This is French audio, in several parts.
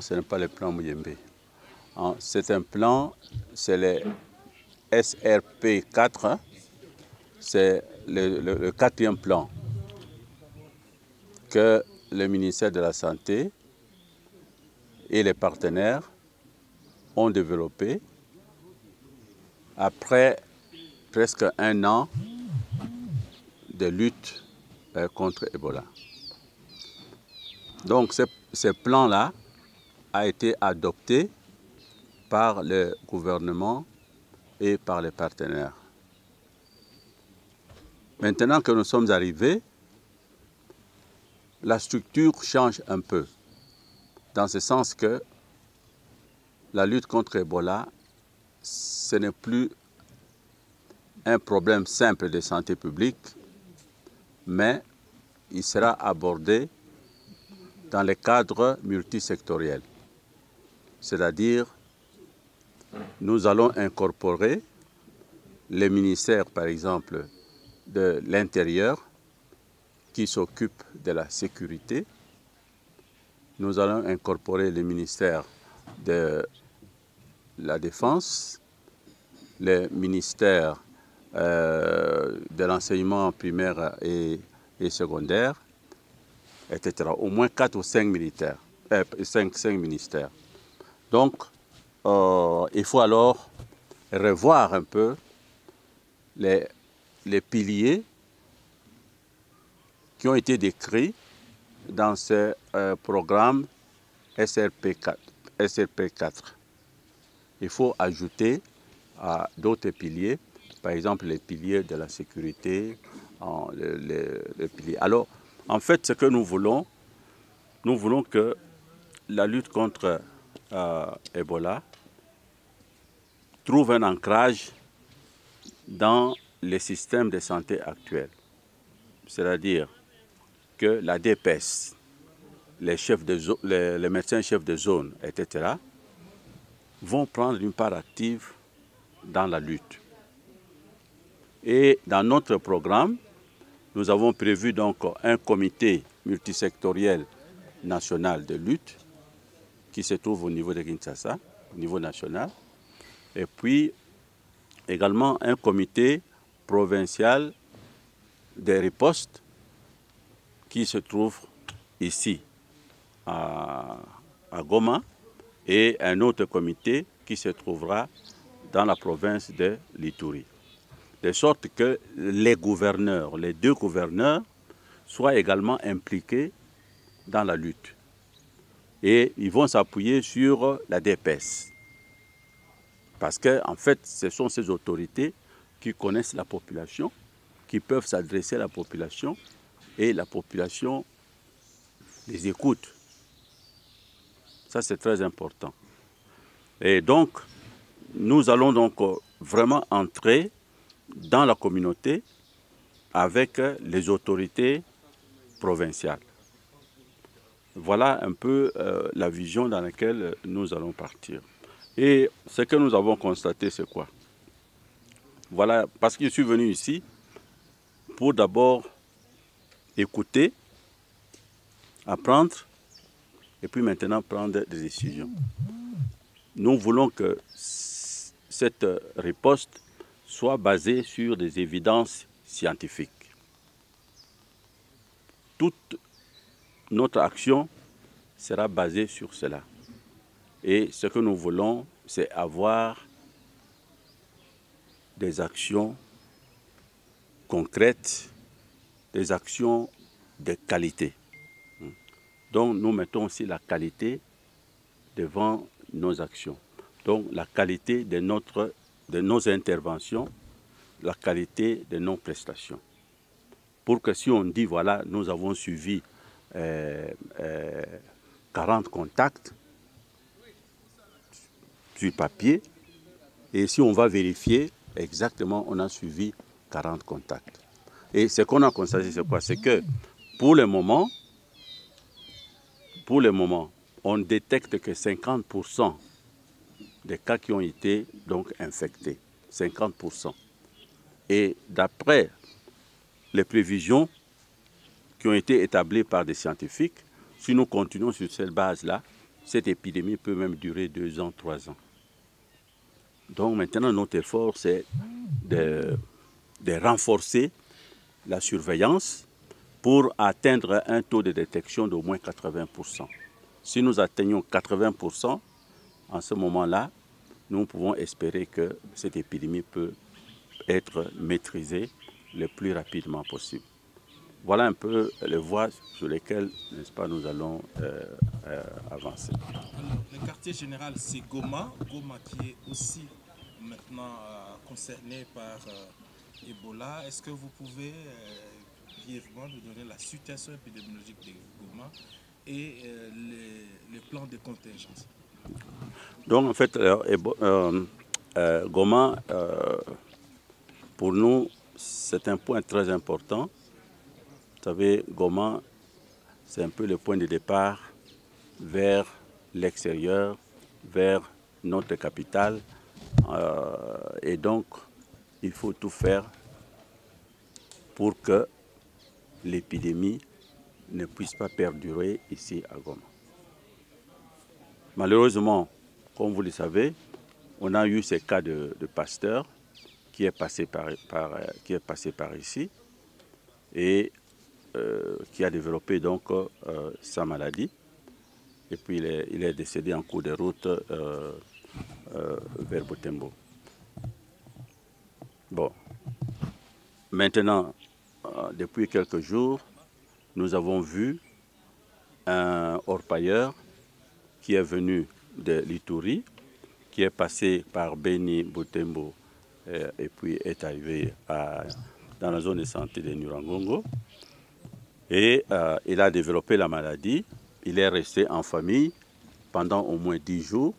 Ce n'est pas le plan Muyembe. C'est un plan, c'est le SRP4, c'est le quatrième plan que le ministère de la Santé et les partenaires ont développé après presque un an de lutte contre Ebola. Donc ce plan-là a été adopté par le gouvernement et par les partenaires. Maintenant que nous sommes arrivés, la structure change un peu, dans ce sens que la lutte contre Ebola, ce n'est plus un problème simple de santé publique, mais il sera abordé dans le cadre multisectoriel. C'est-à-dire, nous allons incorporer les ministères, par exemple, de l'Intérieur, qui s'occupent de la sécurité. Nous allons incorporer les ministères de la Défense, les ministères de l'enseignement primaire et secondaire, etc. Au moins 4 ou 5 militaires, 5 ministères. Donc, il faut alors revoir un peu les piliers qui ont été décrits dans ce programme SRP4. Il faut ajouter d'autres piliers, par exemple les piliers de la sécurité, les piliers. Alors, en fait, ce que nous voulons que la lutte contre Ebola trouve un ancrage dans les systèmes de santé actuels. C'est-à-dire que la DPS, les médecins chefs de zone, etc., vont prendre une part active dans la lutte. Et dans notre programme, nous avons prévu donc un comité multisectoriel national de lutte qui se trouve au niveau de Kinshasa, au niveau national, et puis également un comité provincial de riposte qui se trouve ici, à Goma, et un autre comité qui se trouvera dans la province de l'Ituri. De sorte que les gouverneurs, les 2 gouverneurs, soient également impliqués dans la lutte. Et ils vont s'appuyer sur la DPS. Parce qu'en fait, ce sont ces autorités qui connaissent la population, qui peuvent s'adresser à la population, et la population les écoute. Ça, c'est très important. Et donc, nous allons donc vraiment entrer dans la communauté avec les autorités provinciales. Voilà un peu la vision dans laquelle nous allons partir. Et ce que nous avons constaté, c'est quoi? Voilà, parce que je suis venu ici pour d'abord écouter, apprendre, et puis maintenant prendre des décisions. Nous voulons que cette riposte soit basée sur des évidences scientifiques. Toute notre action sera basée sur cela. Et ce que nous voulons, c'est avoir des actions concrètes, des actions de qualité. Donc nous mettons aussi la qualité devant nos actions. Donc la qualité de nos interventions, la qualité de nos prestations. Pour que si on dit, voilà, nous avons suivi 40 contacts sur papier, et si on va vérifier, exactement, on a suivi 40 contacts. Et ce qu'on a constaté, c'est quoi? C'est que pour le moment, on détecte que 50% des cas qui ont été donc infectés. 50%. Et d'après les prévisions qui ont été établies par des scientifiques, si nous continuons sur cette base-là, cette épidémie peut même durer 2 ans, 3 ans. Donc maintenant, notre effort, c'est de renforcer la surveillance pour atteindre un taux de détection d'au moins 80%. Si nous atteignons 80%, en ce moment-là, nous pouvons espérer que cette épidémie peut être maîtrisée le plus rapidement possible. Voilà un peu les voies sur lesquelles, n'est-ce pas, nous allons avancer. Alors, le quartier général, c'est Goma. Goma qui est aussi maintenant concerné par Ebola. Est-ce que vous pouvez brièvement nous donner la situation épidémiologique de Goma et les plans de contingence? Donc en fait, Goma, pour nous, c'est un point très important. Vous savez, Goma, c'est un peu le point de départ vers l'extérieur, vers notre capitale. Et donc, il faut tout faire pour que l'épidémie ne puisse pas perdurer ici à Goma. Malheureusement, comme vous le savez, on a eu ces cas de Pasteur qui est passé par ici et qui a développé donc sa maladie. Et puis il est décédé en cours de route vers Butembo. Bon. Maintenant, depuis quelques jours, nous avons vu un orpailleur qui est venu de l'Ituri, qui est passé par Beni, Butembo, et puis est arrivé dans la zone de santé de Nurangongo. Et il a développé la maladie. Il est resté en famille pendant au moins 10 jours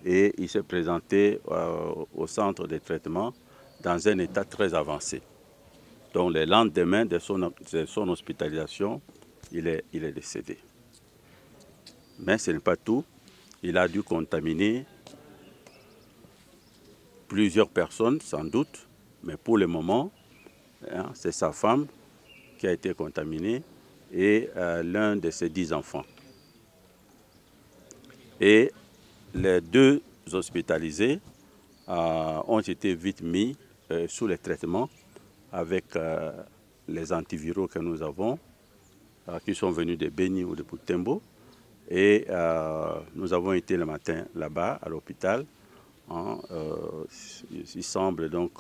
et il s'est présenté au centre de traitement dans un état très avancé. Donc le lendemain de son hospitalisation, il est décédé. Mais ce n'est pas tout. Il a dû contaminer plusieurs personnes, sans doute, mais pour le moment, hein, c'est sa femme qui a été contaminée et l'un de ses 10 enfants. Et les 2 hospitalisés ont été vite mis sous les traitements avec les antiviraux que nous avons, qui sont venus de Beni ou de Butembo. Et nous avons été le matin là-bas, à l'hôpital. Hein, ils semblent donc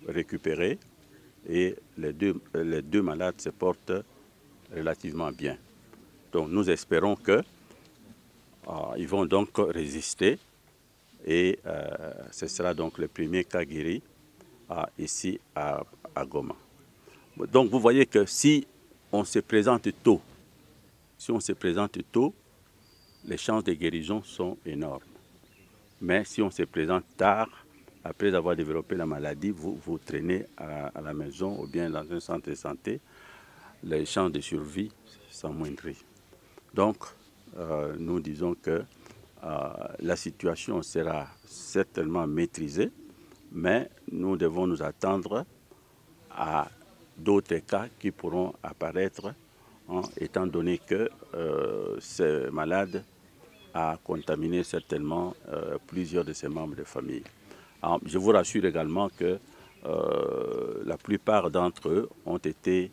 récupérer et les deux malades se portent relativement bien. Donc nous espérons qu'ils vont donc résister et ce sera donc le premier cas guéri ici à Goma. Donc vous voyez que si on se présente tôt, les chances de guérison sont énormes. Mais si on se présente tard, après avoir développé la maladie, vous traînez à la maison ou bien dans un centre de santé, les chances de survie s'amoindrissent. Donc, nous disons que la situation sera certainement maîtrisée, mais nous devons nous attendre à d'autres cas qui pourront apparaître, hein, étant donné que ce malade a contaminé certainement plusieurs de ses membres de famille. Alors, je vous rassure également que la plupart d'entre eux ont été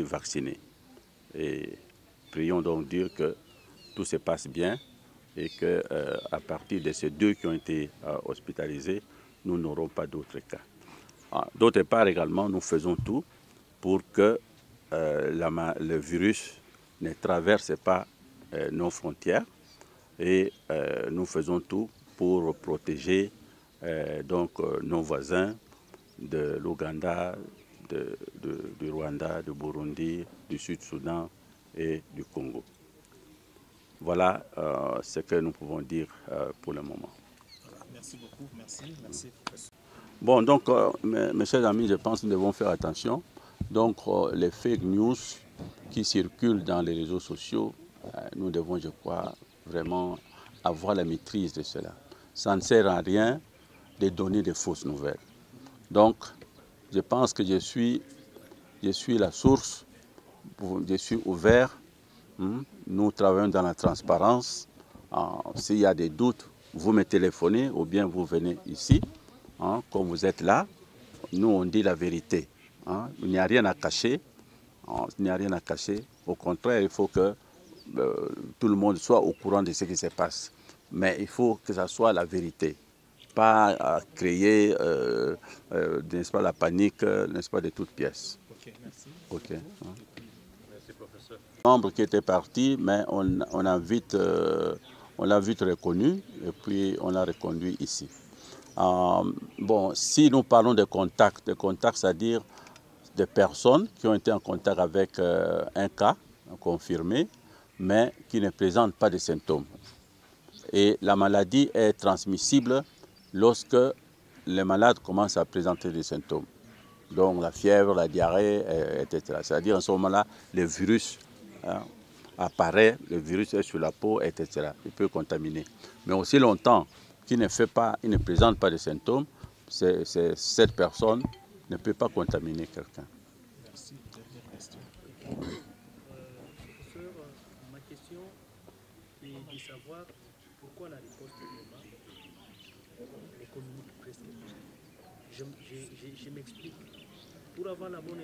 vaccinés. Et prions donc Dieu que tout se passe bien et qu'à partir de ces 2 qui ont été hospitalisés, nous n'aurons pas d'autres cas. D'autre part également, nous faisons tout pour que le virus ne traverse pas nos frontières et nous faisons tout pour protéger nos voisins de l'Ouganda, du Rwanda, du Burundi, du Sud-Soudan et du Congo. Voilà ce que nous pouvons dire pour le moment. Merci beaucoup, merci professeur. Bon, donc, mes chers amis, je pense que nous devons faire attention. Donc, les fake news qui circulent dans les réseaux sociaux, nous devons, je crois, vraiment avoir la maîtrise de cela. Ça ne sert à rien de donner de fausses nouvelles. Donc, je pense que je suis la source, je suis ouvert Nous travaillons dans la transparence. S'il y a des doutes, vous me téléphonez ou bien vous venez ici. Comme vous êtes là, nous on dit la vérité. Il n'y a rien à cacher. Il n'y a rien à cacher. Au contraire, il faut que tout le monde soit au courant de ce qui se passe. Mais il faut que ça soit la vérité. Pas créer, n'est-ce pas, la panique, n'est-ce pas, de toutes pièces. Ok, merci. Ok. Merci, professeur. Membre qui était parti, mais on l'a vite reconnu et puis on l'a reconduit ici. Bon, si nous parlons de contacts, c'est-à-dire des personnes qui ont été en contact avec un cas confirmé, mais qui ne présentent pas de symptômes. Et la maladie est transmissible lorsque les malades commencent à présenter des symptômes. Donc la fièvre, la diarrhée, etc. C'est-à-dire en ce moment-là, le virus apparaît, le virus est sur la peau, etc. Il peut contaminer. Mais aussi longtemps qu'il ne présente pas de symptômes, cette personne ne peut pas contaminer quelqu'un. Merci. Dernière question. Professeur, ma question est de savoir pourquoi la riposte Goma ne communique presque pas. Je m'explique. Pour avoir la bonne